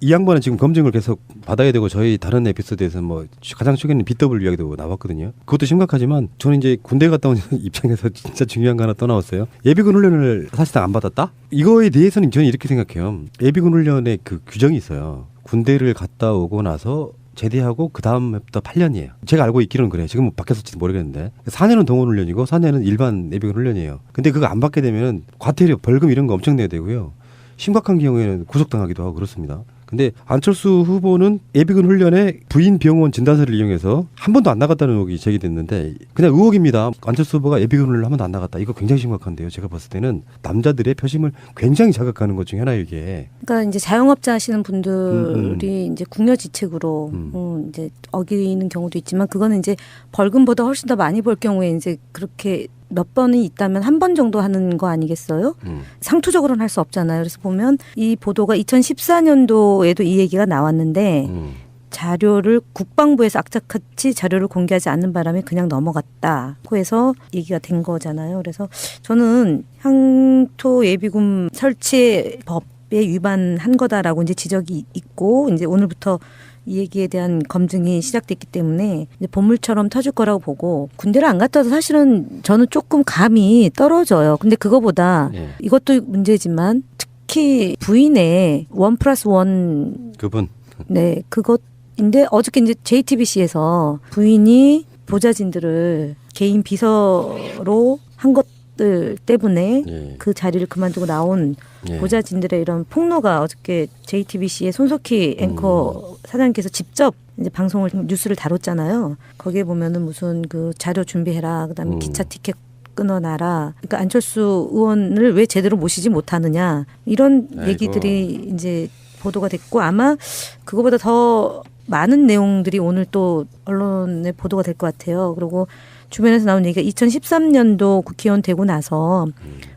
이 양반은 지금 검증을 계속 받아야 되고 저희 다른 에피소드에서 뭐 가장 최근에 BW 이야기도 나왔거든요. 그것도 심각하지만 저는 이제 군대 갔다 온 입장에서 진짜 중요한 거 하나 또 나왔어요. 예비군 훈련을 사실상 안 받았다? 이거에 대해서는 저는 이렇게 생각해요. 예비군 훈련에 그 규정이 있어요. 군대를 갔다 오고 나서 제대하고 그 다음 해부터 8년이에요. 제가 알고 있기로는 그래요. 지금 바뀌었을지도 모르겠는데 4년은 동원훈련이고 4년은 일반 예비군 훈련이에요. 근데 그거 안 받게 되면 과태료 벌금 이런 거 엄청 내야 되고요. 심각한 경우에는 구속당하기도 하고 그렇습니다. 근데 안철수 후보는 예비군 훈련에 부인 병원 진단서를 이용해서 한 번도 안 나갔다는 의혹이 제기됐는데 그냥 의혹입니다. 안철수 후보가 예비군 훈련을 한 번도 안 나갔다. 이거 굉장히 심각한데요. 제가 봤을 때는 남자들의 표심을 굉장히 자극하는 것 중에 하나예요, 이게. 그러니까 이제 자영업자 하시는 분들이 이제 궁여지책으로 이제 어기는 경우도 있지만 그거는 이제 벌금보다 훨씬 더 많이 벌 경우에 이제 그렇게 몇 번이 있다면 한 번 정도 하는 거 아니겠어요? 상투적으로는 할 수 없잖아요. 그래서 보면 이 보도가 2014년도에도 이 얘기가 나왔는데 자료를 국방부에서 악착같이 자료를 공개하지 않는 바람에 그냥 넘어갔다고 해서 얘기가 된 거잖아요. 그래서 저는 향토 예비군 설치 법에 위반한 거다라고 이제 지적이 있고 이제 오늘부터 이 얘기에 대한 검증이 시작됐기 때문에 이제 보물처럼 터질 거라고 보고 군대를 안 갔다 와도 사실은 저는 조금 감이 떨어져요. 근데 그거보다 이것도 문제지만 특히 부인의 1+1 그분. 네, 그것인데 어저께 이제 JTBC에서 부인이 보좌진들을 개인 비서로 한 것들 때문에 그 자리를 그만두고 나온 보좌진들의 이런 폭로가 어저께 JTBC의 손석희 앵커 사장님께서 직접 이제 방송을 뉴스를 다뤘잖아요. 거기에 보면은 무슨 그 자료 준비해라, 그다음에 기차 티켓 끊어놔라. 그러니까 안철수 의원을 왜 제대로 모시지 못하느냐 이런 얘기들이 이제 보도가 됐고 아마 그거보다 더 많은 내용들이 오늘 또 언론에 보도가 될 것 같아요. 그리고 주변에서 나온 얘기가 2013년도 국회의원 되고 나서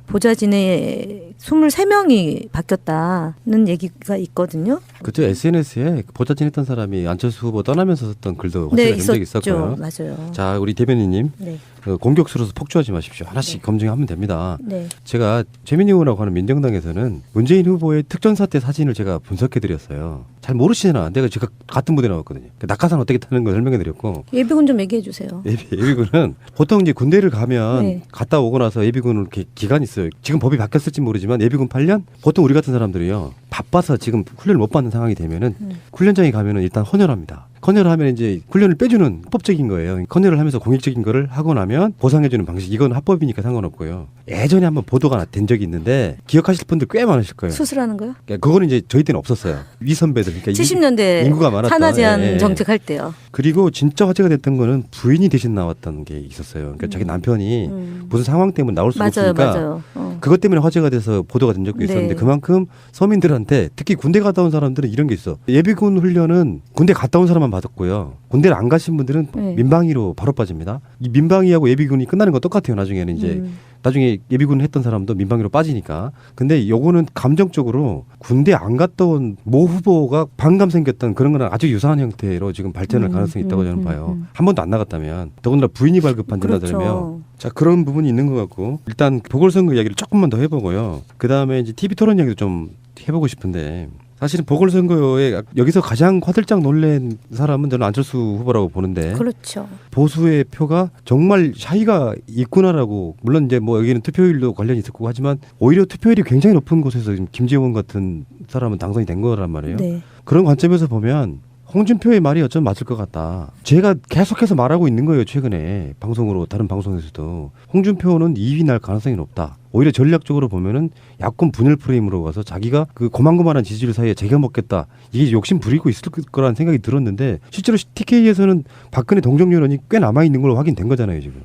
보좌진의 23명이 바뀌었다는 얘기가 있거든요. 그때 SNS에 보좌진 했던 사람이 안철수 후보 떠나면서 썼던 글도 확실히 본 적이 있었고요. 맞아요. 자, 우리 대변인님. 네. 공격수로서 폭주하지 마십시오. 하나씩 검증하면 됩니다. 네. 제가 최민희 의원하고 하는 민정당에서는 문재인 후보의 특전사 때 사진을 제가 분석해드렸어요. 잘 모르시잖아. 제가 같은 부대 나왔거든요. 낙하산 어떻게 타는 걸 설명해드렸고. 예비군 좀 얘기해 주세요. 예비군은 보통 이제 군대를 가면 갔다 오고 나서 예비군은 이렇게 기간이 있어요. 지금 법이 바뀌었을지 모르지만 예비군 8년? 보통 우리 같은 사람들이요. 바빠서 지금 훈련을 못 받는 상황이 되면은 훈련장에 가면은 일단 헌혈합니다. 헌혈을 하면 이제 훈련을 빼주는 합법적인 거예요. 헌혈을 하면서 공익적인 거를 하고 나면 보상해주는 방식. 이건 합법이니까 상관없고요. 예전에 한번 보도가 된 적이 있는데 기억하실 분들 꽤 많으실 거예요. 수술하는 거요? 그거는 이제 저희 때는 없었어요. 위 선배들. 그러니까 70년대 인구가 많았다. 산하 제한 정책할 때요. 그리고 진짜 화제가 됐던 거는 부인이 대신 나왔다는 게 있었어요. 그러니까 자기 남편이 무슨 상황 때문에 나올 수가 없으니까 맞아요. 그것 때문에 화제가 돼서 보도가 된 적도 있었는데 그만큼 서민들한테 특히 군대 갔다 온 사람들은 이런 게 있어. 예비군 훈련은 군대 갔다 온 사람만 받았고요. 군대를 안 가신 분들은 민방위로 바로 빠집니다. 이 민방위하고 예비군이 끝나는 건 똑같아요. 나중에는 이제 나중에 예비군 했던 사람도 민방위로 빠지니까. 근데 요거는 감정적으로 군대 안 갔다 온 모 후보가 반감 생겼던 그런 거랑 아주 유사한 형태로 지금 발전할 가능성이 있다고 저는 봐요. 한 번도 안 나갔다면 더군다나 부인이 발급한 전화들이며 그렇죠. 자 그런 부분이 있는 것 같고 일단 보궐선거 이야기를 조금만 더 해보고요. 그 다음에 이제 TV 토론 이야기도 좀 해보고 싶은데 사실은 보궐선거에 여기서 가장 화들짝 놀란 사람은 저는 안철수 후보라고 보는데 그렇죠. 보수의 표가 정말 차이가 있구나라고 물론 이제 뭐 여기는 투표율도 관련이 있었고 하지만 오히려 투표율이 굉장히 높은 곳에서 지금 김재원 같은 사람은 당선이 된 거란 말이에요. 네. 그런 관점에서 보면 홍준표의 말이 어쩌면 맞을 것 같다. 제가 계속해서 말하고 있는 거예요. 최근에 방송으로 다른 방송에서도 홍준표는 2위 날 가능성이 높다. 오히려 전략적으로 보면은 야권 분열 프레임으로 가서 자기가 그 고만고만한 지지율 사이에 제가 먹겠다. 이게 욕심 부리고 있을 거라는 생각이 들었는데 실제로 TK에서는 박근혜 동정 여론이 꽤 남아 있는 걸로 확인된 거잖아요, 지금.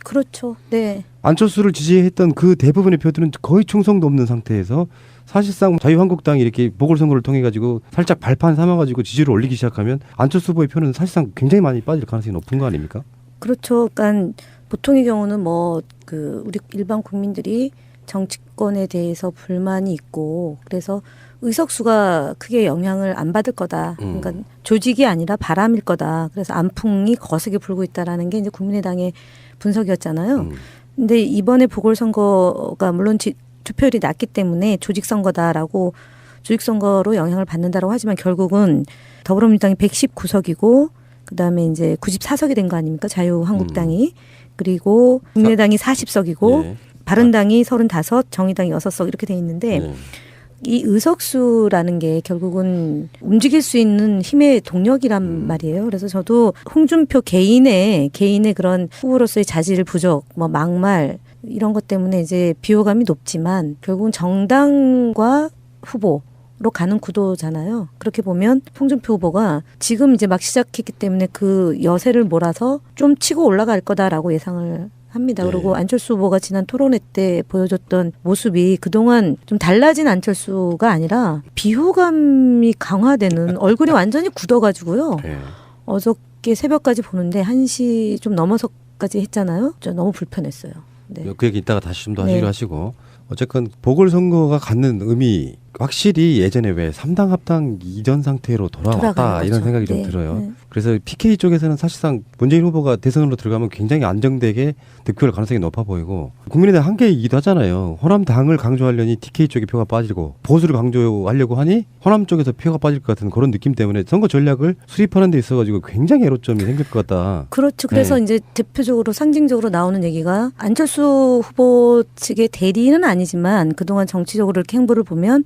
그렇죠. 네. 안철수를 지지했던 그 대부분의 표들은 거의 충성도 없는 상태에서 사실상 자유한국당이 이렇게 보궐선거를 통해 가지고 살짝 발판 삼아가지고 지지를 올리기 시작하면 안철수 후보의 표는 사실상 굉장히 많이 빠질 가능성이 높은 거 아닙니까? 그렇죠. 그러니까 보통의 경우는 뭐 그 우리 일반 국민들이 정치권에 대해서 불만이 있고 그래서 의석수가 크게 영향을 안 받을 거다. 그러니까 조직이 아니라 바람일 거다. 그래서 안풍이 거세게 불고 있다라는 게 이제 국민의당의 분석이었잖아요. 근데 이번에 보궐선거가 물론 투표율이 낮기 때문에 조직 선거다라고 조직선거로 영향을 받는다라고 하지만 결국은 더불어민주당이 119석이고 그다음에 이제 94석이 된 거 아닙니까? 자유한국당이. 그리고 국민의당이 40석이고 예. 바른당이 35, 정의당이 6석 이렇게 돼 있는데 예. 이 의석수라는 게 결국은 움직일 수 있는 힘의 동력이란 말이에요. 그래서 저도 홍준표 개인의 그런 후보로서의 자질 부족, 뭐 막말 이런 것 때문에 이제 비호감이 높지만 결국은 정당과 후보로 가는 구도잖아요. 그렇게 보면 홍준표 후보가 지금 이제 막 시작했기 때문에 그 여세를 몰아서 좀 치고 올라갈 거다라고 예상을 합니다. 네. 그리고 안철수 후보가 지난 토론회 때 보여줬던 모습이 그동안 좀 달라진 안철수가 아니라 비호감이 강화되는 얼굴이 완전히 굳어가지고요. 예. 어저께 새벽까지 보는데 1시 좀 넘어서까지 했잖아요. 저 너무 불편했어요. 네. 그 얘기 이따가 다시 좀 더 하시기로 네. 하시고 어쨌건 보궐선거가 갖는 의미 확실히 예전에 왜 3당 합당 이전 상태로 돌아왔다 돌아가는 이런 거죠. 생각이 좀 네. 들어요. 네. 그래서 PK 쪽에서는 사실상 문재인 후보가 대선으로 들어가면 굉장히 안정되게 득표할 가능성이 높아 보이고 국민의당 한계이기도 하잖아요. 호남당을 강조하려니 TK 쪽에 표가 빠지고 보수를 강조하려고 하니 호남 쪽에서 표가 빠질 것 같은 그런 느낌 때문에 선거 전략을 수립하는 데 있어가지고 굉장히 애로점이 생길 것 같다. 그렇죠. 그래서 네. 이제 대표적으로 상징적으로 나오는 얘기가 안철수 후보 측의 대리는 아니지만 그동안 정치적으로 이렇게 행보를 보면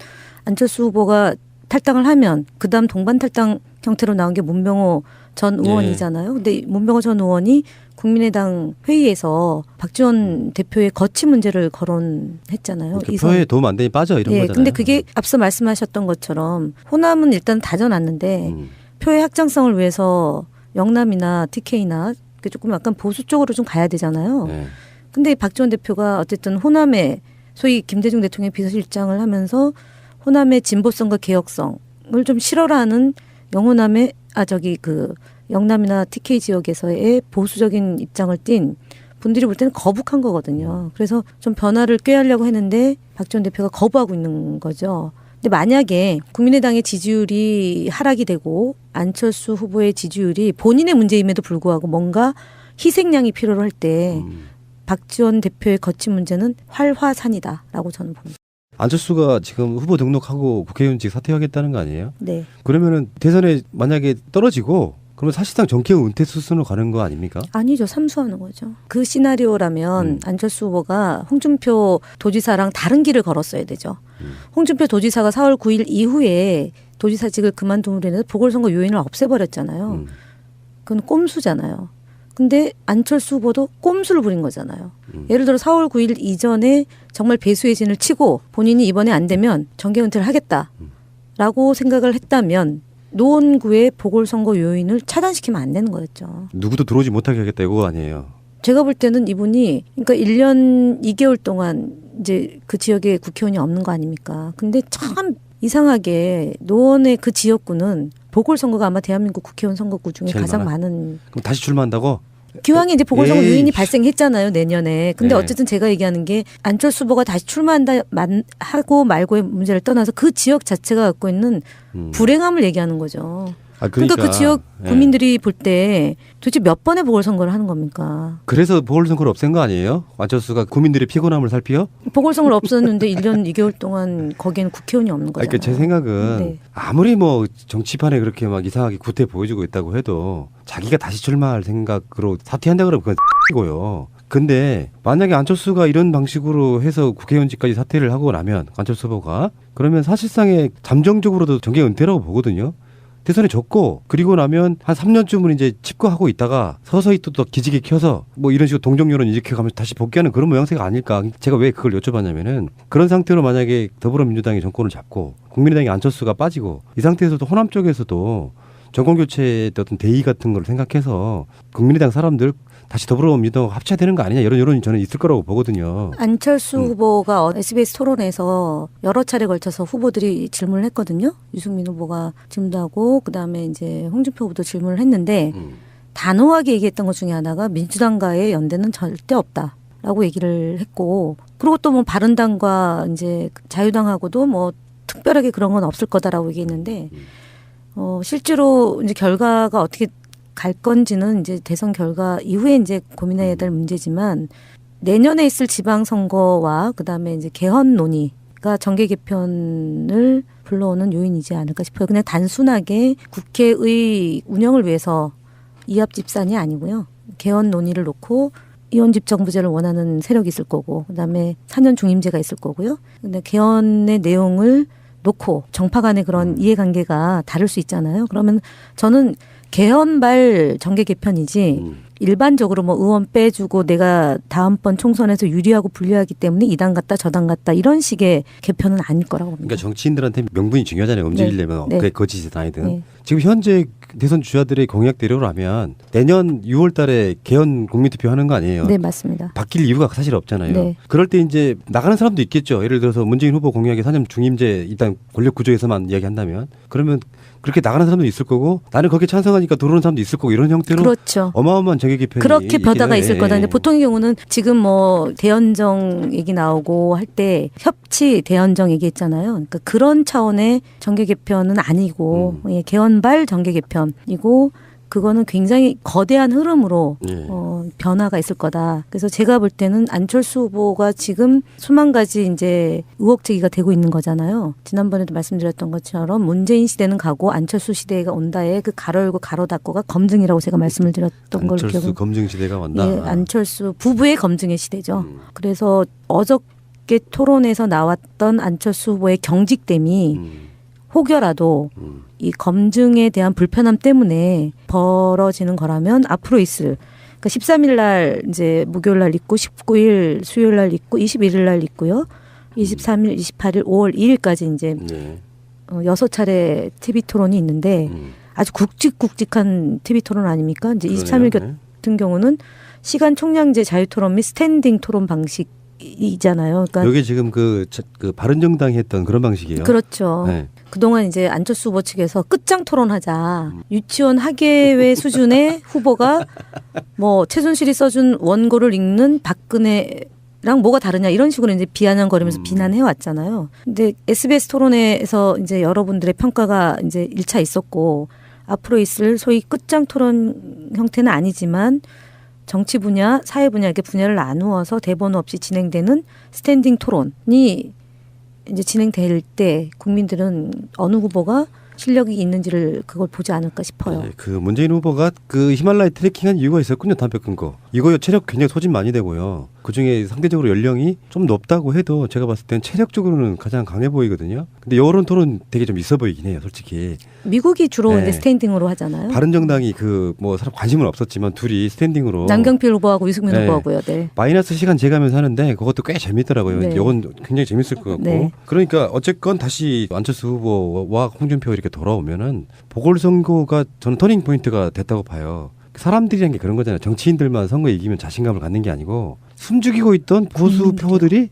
안철수 후보가 탈당을 하면 그다음 동반 탈당 형태로 나온 게 문병호 전 의원이잖아요. 근데 문병호 전 의원이 국민의당 회의에서 박지원 대표의 거취 문제를 거론했잖아요. 그 표에 도움 안 되니 빠져 이런 예, 거잖아요. 근데 그게 앞서 말씀하셨던 것처럼 호남은 일단 다져놨는데 표의 확장성을 위해서 영남이나 TK나 조금 약간 보수 쪽으로 좀 가야 되잖아요. 네. 근데 박지원 대표가 어쨌든 호남에 소위 김대중 대통령의 비서실장을 하면서 호남의 진보성과 개혁성을 좀 실어라는 영호남의 영남이나 TK 지역에서의 보수적인 입장을 띈 분들이 볼 때는 거북한 거거든요. 그래서 좀 변화를 꾀하려고 했는데 박지원 대표가 거부하고 있는 거죠. 근데 만약에 국민의당의 지지율이 하락이 되고 안철수 후보의 지지율이 본인의 문제임에도 불구하고 뭔가 희생양이 필요로 할 때 박지원 대표의 거취 문제는 활화산이다라고 저는 봅니다. 안철수가 지금 후보 등록하고 국회의원직 사퇴하겠다는 거 아니에요? 네. 그러면은 대선에 만약에 떨어지고 그러면 사실상 정계형 은퇴 수순으로 가는 거 아닙니까? 아니죠. 삼수하는 거죠. 그 시나리오라면 안철수 후보가 홍준표 도지사랑 다른 길을 걸었어야 되죠. 홍준표 도지사가 4월 9일 이후에 도지사직을 그만둠으로 인해서 보궐선거 요인을 없애버렸잖아요. 그건 꼼수잖아요. 근데 안철수 후보도 꼼수를 부린 거잖아요. 예를 들어 4월 9일 이전에 정말 배수의 진을 치고 본인이 이번에 안 되면 정계 은퇴를 하겠다라고 생각을 했다면 노원구의 보궐선거 요인을 차단시키면 안 되는 거였죠. 누구도 들어오지 못하게 하겠다 이거 아니에요. 제가 볼 때는 이분이 그러니까 1년 2개월 동안 이제 그 지역에 국회의원이 없는 거 아닙니까? 근데 참 이상하게 노원의 그 지역구는 보궐선거가 아마 대한민국 국회의원 선거구 중에 제일 가장 많아? 많은 그럼 다시 출마한다고? 기왕에 이제 보궐선거 에이. 요인이 발생했잖아요, 내년에. 근데 네. 어쨌든 제가 얘기하는 게 안철수 후보가 다시 출마한다 하고 말고의 문제를 떠나서 그 지역 자체가 갖고 있는 불행함을 얘기하는 거죠. 그러니까 그 지역 예. 국민들이 볼 때 도대체 몇 번의 보궐선거를 하는 겁니까? 그래서 보궐선거를 없앤 거 아니에요? 안철수가 국민들의 피곤함을 살피요? 보궐선거를 없었는데 1년 2개월 동안 거기에는 국회의원이 없는 거잖아요. 그러니까 제 생각은 네. 아무리 뭐 정치판에 그렇게 막 이상하게 구태 보여주고 있다고 해도 자기가 다시 출마할 생각으로 사퇴한다 그러면 그건 X고요. 근데 만약에 안철수가 이런 방식으로 해서 국회의원직까지 사퇴를 하고 나면 안철수 후보가 그러면 사실상의 잠정적으로도 정계 은퇴라고 보거든요. 대선에 졌고 그리고 나면 한 3년쯤은 이제 칩거하고 있다가 서서히 또 기지개 켜서 뭐 이런 식으로 동정여론 일으켜가면서 다시 복귀하는 그런 모양새가 아닐까. 제가 왜 그걸 여쭤봤냐면은 그런 상태로 만약에 더불어민주당이 정권을 잡고 국민의당이 안철수가 빠지고 이 상태에서도 호남 쪽에서도 정권교체의 어떤 대의 같은 걸 생각해서 국민의당 사람들 다시 더불어민주당 합쳐야 되는 거 아니냐 이런 여론이 저는 있을 거라고 보거든요. 안철수 후보가 SBS 토론에서 여러 차례 걸쳐서 후보들이 질문을 했거든요. 유승민 후보가 질문도 하고 그다음에 이제 홍준표 후보도 질문을 했는데 단호하게 얘기했던 것 중에 하나가 민주당과의 연대는 절대 없다라고 얘기를 했고 그리고 또 뭐 바른당과 이제 자유당하고도 뭐 특별하게 그런 건 없을 거다라고 얘기했는데 실제로 이제 결과가 어떻게 갈 건지는 이제 대선 결과 이후에 이제 고민해야 될 문제지만 내년에 있을 지방선거와 그다음에 이제 개헌 논의 가 정계 개편을 불러오는 요인이지 않을까 싶어요. 그냥 단순하게 국회의 운영을 위해서 이합집산이 아니고요. 개헌 논의를 놓고 이원집 정부제를 원하는 세력이 있을 거고, 그다음에 4년 중임제가 있을 거고요. 근데 개헌의 내용을 놓고 정파 간의 그런 이해관계가 다를 수 있잖아요. 그러면 저는 개헌발 정계 개편이지 일반적으로 뭐 의원 빼주고 내가 다음번 총선에서 유리하고 불리하기 때문에 이당 갔다 저당 갔다 이런 식의 개편은 아닐 거라고 봅니다. 그러니까 정치인들한테 명분이 중요하잖아요. 움직이려면 네. 그게 거짓이든 아니든. 네. 지금 현재 대선 주자들의 공약대로라면 내년 6월 달에 개헌 국민투표 하는 거 아니에요. 네, 맞습니다. 바뀔 이유가 사실 없잖아요. 네. 그럴 때 이제 나가는 사람도 있겠죠. 예를 들어서 문재인 후보 공약에 4년 중임제 일단 권력 구조에서만 이야기한다면 그러면 그렇게 나가는 사람도 있을 거고 나는 거기에 찬성하니까 들어오는 사람도 있을 거고 이런 형태로 그렇죠. 어마어마한 정계 개편이 그렇게 벼다가 있을 예, 거다. 예. 근데 보통의 경우는 지금 뭐 대연정 얘기 나오고 할 때 협치 대연정 얘기했잖아요. 그러니까 그런 차원의 정계 개편은 아니고 예, 개헌발 정계 개편이고 그거는 굉장히 거대한 흐름으로 예. 변화가 있을 거다. 그래서 제가 볼 때는 안철수 후보가 지금 수만 가지 이제 의혹 제기가 되고 있는 거잖아요. 지난번에도 말씀드렸던 것처럼 문재인 시대는 가고 안철수 시대가 온다에 그 가로 열고 가로 닫고가 검증이라고 제가 말씀을 드렸던 걸 안철수 기억을. 검증 시대가 왔나? 예, 안철수 부부의 검증의 시대죠. 그래서 어저께 토론에서 나왔던 안철수 후보의 경직됨이 혹여라도 이 검증에 대한 불편함 때문에 벌어지는 거라면 앞으로 있을 그러니까 13일 날 이제 목요일 날 있고 19일 수요일 날 있고 21일 날 있고요. 23일, 28일, 5월 2일까지 이제 네. 6차례 TV 토론이 있는데 아주 굵직굵직한 TV 토론 아닙니까? 이제 23일 그러네요. 같은 경우는 시간 총량제 자유 토론 및 스탠딩 토론 방식이잖아요. 그러니까 여기 지금 그 바른정당이 했던 그런 방식이에요. 그렇죠. 네. 그동안 이제 안철수 후보 측에서 끝장 토론하자. 유치원 학예회 수준의 후보가 뭐 최순실이 써준 원고를 읽는 박근혜랑 뭐가 다르냐 이런 식으로 이제 비아냥거리면서 비난해 왔잖아요. 근데 SBS 토론회에서 이제 여러분들의 평가가 이제 1차 있었고 앞으로 있을 소위 끝장 토론 형태는 아니지만 정치 분야, 사회 분야 이렇게 분야를 나누어서 대본 없이 진행되는 스탠딩 토론이 이제 진행될 때 국민들은 어느 후보가 실력이 있는지를 그걸 보지 않을까 싶어요. 네, 그 문재인 후보가 그 히말라야 트레킹한 이유가 있었군요. 담배 끊고. 이거 체력 굉장히 소진 많이 되고요. 그중에 상대적으로 연령이 좀 높다고 해도 제가 봤을 땐 체력적으로는 가장 강해 보이거든요. 근데 여론 토론 되게 좀 있어 보이긴 해요. 솔직히. 미국이 주로 네. 이제 스탠딩으로 하잖아요. 바른정당이 그 뭐 사람 관심은 없었지만 둘이 스탠딩으로 남경필 후보하고 유승민 네. 후보하고요. 네. 마이너스 시간 재가면서 하는데 그것도 꽤 재밌더라고요. 네. 이건 굉장히 재밌을 것 같고. 네. 그러니까 어쨌건 다시 안철수 후보와 홍준표 이렇게 돌아오면은 보궐선거가 저는 터닝 포인트가 됐다고 봐요. 사람들이란 게 그런 거잖아요. 정치인들만 선거 이기면 자신감을 갖는 게 아니고 숨죽이고 있던 보수 표들이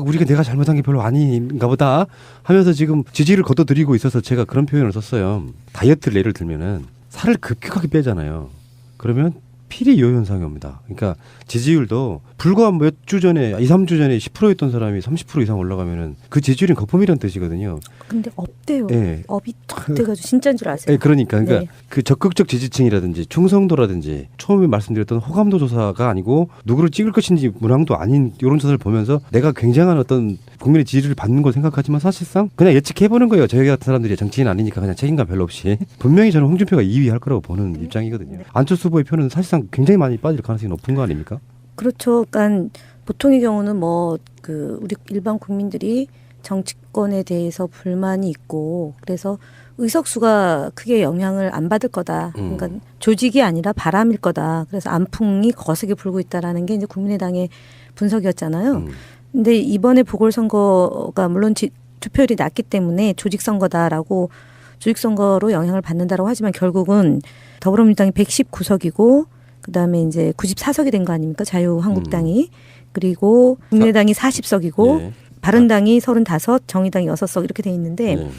우리가 내가 잘못한 게 별로 아닌가 보다 하면서 지금 지지를 거둬들이고 있어서 제가 그런 표현을 썼어요. 다이어트를 예를 들면은 살을 급격하게 빼잖아요. 그러면 필히 요 현상이 옵니다. 그러니까 지지율도 불과 몇 주 전에 2, 3주 전에 10%였던 사람이 30% 이상 올라가면은 그 지지율은 거품이란 뜻이거든요. 근데 없대요. 네. 업이 탁 돼가지고 진짜인 줄 아세요? 네, 그러니까 네. 그 적극적 지지층이라든지 충성도라든지 처음에 말씀드렸던 호감도 조사가 아니고 누구를 찍을 것인지 문항도 아닌 이런 조사를 보면서 내가 굉장한 어떤 국민의 지지를 받는 걸 생각하지만 사실상 그냥 예측해보는 거예요. 저희 같은 사람들이 정치인 아니니까 그냥 책임감 별로 없이 분명히 저는 홍준표가 2위 할 거라고 보는 입장이거든요. 안철수 후보의 표는 사실상 굉장히 많이 빠질 가능성이 높은 거 아닙니까? 그렇죠. 그러니까 보통의 경우는 뭐 그 우리 일반 국민들이 정치권에 대해서 불만이 있고 그래서 의석수가 크게 영향을 안 받을 거다. 그러니까 조직이 아니라 바람일 거다. 그래서 안풍이 거세게 불고 있다라는 게 이제 국민의당의 분석이었잖아요. 근데 이번에 보궐선거가 물론 투표율이 낮기 때문에 조직선거다라고 조직선거로 영향을 받는다라고 하지만 결국은 더불어민주당이 119석이고 그다음에 이제 94석이 된 거 아닙니까? 자유한국당이. 그리고 국민의당이 40석이고 네. 바른당이 35, 정의당이 6석 이렇게 돼 있는데 네.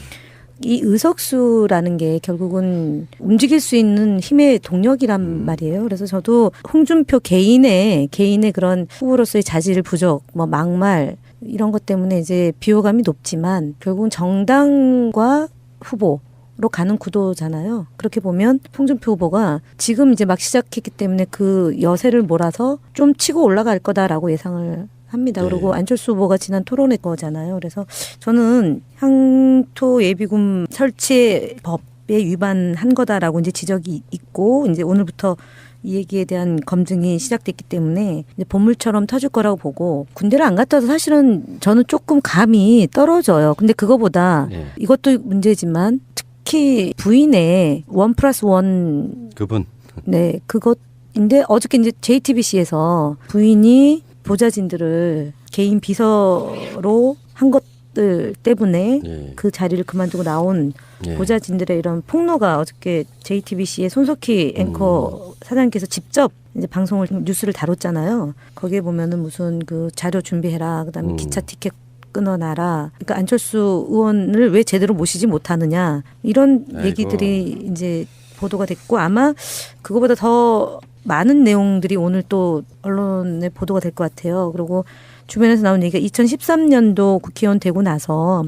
이 의석수라는 게 결국은 움직일 수 있는 힘의 동력이란 말이에요. 그래서 저도 홍준표 개인의 그런 후보로서의 자질 부족, 뭐 막말 이런 것 때문에 이제 비호감이 높지만 결국은 정당과 후보 로 가는 구도잖아요. 그렇게 보면 홍준표 후보가 지금 이제 막 시작했기 때문에 그 여세를 몰아서 좀 치고 올라갈 거다라고 예상을 합니다. 네. 그리고 안철수 후보가 지난 토론회 거잖아요. 그래서 저는 향토 예비군 설치 법에 위반한 거다라고 이제 지적이 있고 이제 오늘부터 이 얘기에 대한 검증이 시작됐기 때문에 이제 본물처럼 터질 거라고 보고 군대를 안 갔다 와서 사실은 저는 조금 감이 떨어져요. 근데 그거보다 네. 이것도 문제지만 특히 부인의 1+1 그분 네, 그것인데 어저께 이제 JTBC에서 부인이 보좌진들을 개인 비서로 한 것들 때문에 예. 그 자리를 그만두고 나온 예. 보좌진들의 이런 폭로가 어저께 JTBC의 손석희 앵커 사장님께서 직접 이제 방송을 뉴스를 다뤘잖아요. 거기에 보면은 무슨 그 자료 준비해라, 그다음에 기차 티켓 끊어놔라. 그러니까 안철수 의원을 왜 제대로 모시지 못하느냐 이런 아이고. 얘기들이 이제 보도가 됐고 아마 그거보다 더 많은 내용들이 오늘 또 언론에 보도가 될 것 같아요. 그리고 주변에서 나온 얘기가 2013년도 국회의원 되고 나서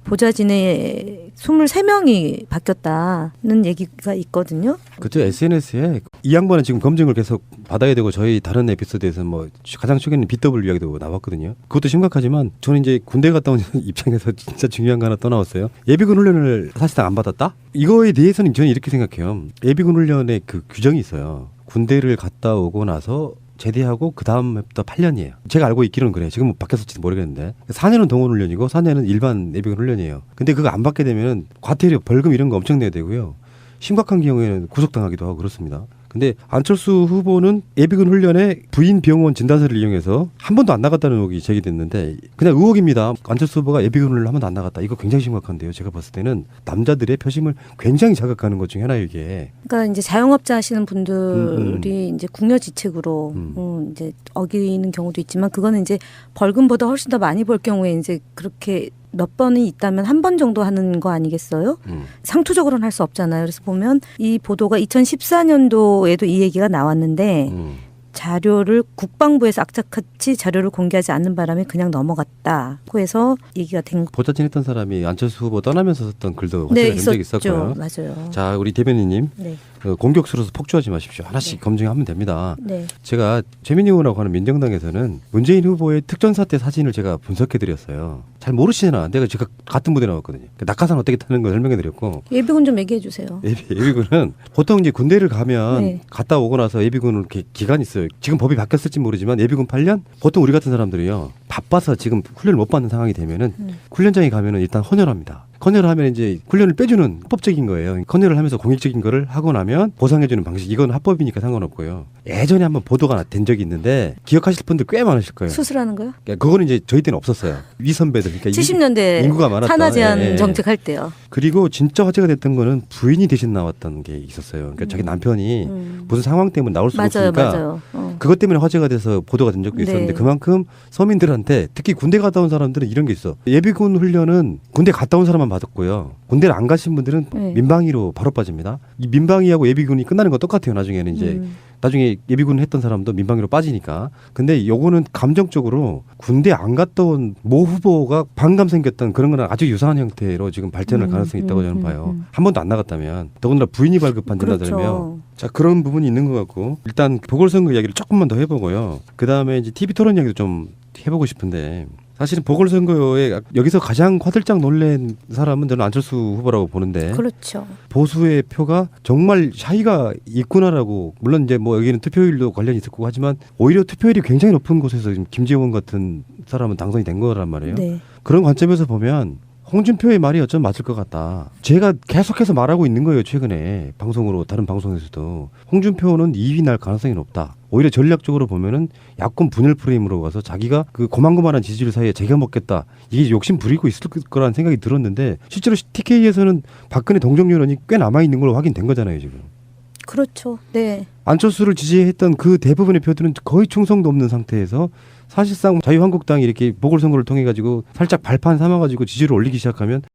보좌진의 23명이 바뀌었다는 얘기가 있거든요. 그죠. SNS에 이 양반은 지금 검증을 계속 받아야 되고 저희 다른 에피소드에서 뭐 가장 최근에 BW 이야기도 나왔거든요. 그것도 심각하지만 저는 이제 군대 갔다 온 입장에서 진짜 중요한 거 하나 또 나왔어요. 예비군 훈련을 사실상 안 받았다? 이거에 대해서는 저는 이렇게 생각해요. 예비군 훈련에 그 규정이 있어요. 군대를 갔다 오고 나서 제대하고 그 다음부터 8년이에요. 제가 알고 있기로는 그래요. 지금 바뀌었을지도 모르겠는데 4년은 동원훈련이고 4년은 일반 예비군 훈련이에요. 근데 그거 안 받게 되면 과태료, 벌금 이런 거 엄청 내야 되고요. 심각한 경우에는 구속당하기도 하고 그렇습니다. 근데 안철수 후보는 예비군 훈련에 부인 병원 진단서를 이용해서 한 번도 안 나갔다는 의혹이 제기됐는데 그냥 의혹입니다. 안철수 후보가 예비군 훈련을 한 번도 안 나갔다. 이거 굉장히 심각한데요. 제가 봤을 때는 남자들의 표심을 굉장히 자극하는 것 중에 하나예요, 이게. 그러니까 이제 자영업자 하시는 분들이 이제 궁여지책으로 이제 어기는 경우도 있지만 그거는 이제 벌금보다 훨씬 더 많이 벌 경우에 이제 그렇게 몇 번이 있다면 한 번 정도 하는 거 아니겠어요? 상투적으로는 할 수 없잖아요. 그래서 보면 이 보도가 2014년도에도 이 얘기가 나왔는데 자료를 국방부에서 악착같이 자료를 공개하지 않는 바람에 그냥 넘어갔다고 해서 얘기가 된 거. 보좌진했던 사람이 안철수 후보 떠나면서 썼던 글도 네, 확실히 낸 적이 있었고요. 맞아요. 자, 우리 대변인님 네. 공격수로서 폭주하지 마십시오. 하나씩 검증하면 됩니다. 네. 제가 최민희 의원이라고 하는 민정당에서는 문재인 후보의 특전사 때 사진을 제가 분석해드렸어요. 잘 모르시잖아. 제가 같은 부대 나왔거든요. 낙하산 어떻게 타는 거 설명해드렸고. 예비군 좀 얘기해 주세요. 예비군은 보통 이제 군대를 가면 네. 갔다 오고 나서 예비군은 이렇게 기간이 있어요. 지금 법이 바뀌었을지 모르지만 예비군 8년? 보통 우리 같은 사람들이요. 바빠서 지금 훈련을 못 받는 상황이 되면은 훈련장에 가면은 일단 헌혈합니다. 헌혈을 하면 이제 훈련을 빼주는 합법적인 거예요. 헌혈을 하면서 공익적인 거를 하고 나면 보상해주는 방식. 이건 합법이니까 상관없고요. 예전에 한번 보도가 된 적이 있는데 기억하실 분들 꽤 많으실 거예요. 수술하는 거요? 그거는 이제 저희 때는 없었어요. 위선배들. 그러니까 70년대 인구가 많았던. 산하 제한 예, 예. 정책할 때요. 그리고 진짜 화제가 됐던 거는 부인이 대신 나왔던 게 있었어요. 그러니까 자기 남편이 무슨 상황 때문에 나올 수가 맞아요, 없으니까 맞아요. 그것 때문에 화제가 돼서 보도가 된 적도 있었는데 네. 그만큼 서민들한테 특히 군대 갔다 온 사람들은 이런 게 있어. 예비군 훈련은 군대 갔다 온 사람만 받았고요. 군대를 안 가신 분들은 네. 민방위로 바로 빠집니다. 이 민방위하고 예비군이 끝나는 건 똑같아요. 나중에는 이제 나중에 예비군 했던 사람도 민방위로 빠지니까. 근데 요거는 감정적으로 군대 안 갔다 온 모 후보가 반감 생겼던 그런 거랑 아주 유사한 형태로 지금 발전할 가능성이 있다고 저는 봐요. 한 번도 안 나갔다면 더군다나 부인이 발급한 진단서라며. 그렇죠. 자, 그런 부분이 있는 것 같고 일단 보궐선거 이야기를 조금만 더 해보고요. 그 다음에 이제 TV 토론 이야기도 좀 해보고 싶은데 사실은 보궐선거에 여기서 가장 화들짝 놀란 사람은 저는 안철수 후보라고 보는데 그렇죠. 보수의 표가 정말 차이가 있구나라고. 물론 이제 뭐 여기는 투표율도 관련이 있었고 하지만 오히려 투표율이 굉장히 높은 곳에서 지금 김재원 같은 사람은 당선이 된 거란 말이에요. 네. 그런 관점에서 보면 홍준표의 말이 어쩜 맞을 것 같다. 제가 계속해서 말하고 있는 거예요. 최근에 방송으로 다른 방송에서도 홍준표는 2위 날 가능성이 높다. 오히려 전략적으로 보면은 야권 분열 프레임으로 가서 자기가 그 고만고만한 지지율 사이에 제가 먹겠다. 이게 욕심 부리고 있을 거라는 생각이 들었는데 실제로 TK에서는 박근혜 동정여론이 꽤 남아 있는 걸로 확인된 거잖아요, 지금. 그렇죠. 네. 안철수를 지지했던 그 대부분의 표들은 거의 충성도 없는 상태에서 사실상 자유한국당이 이렇게 보궐선거를 통해 가지고 살짝 발판 삼아 가지고 지지를 올리기 시작하면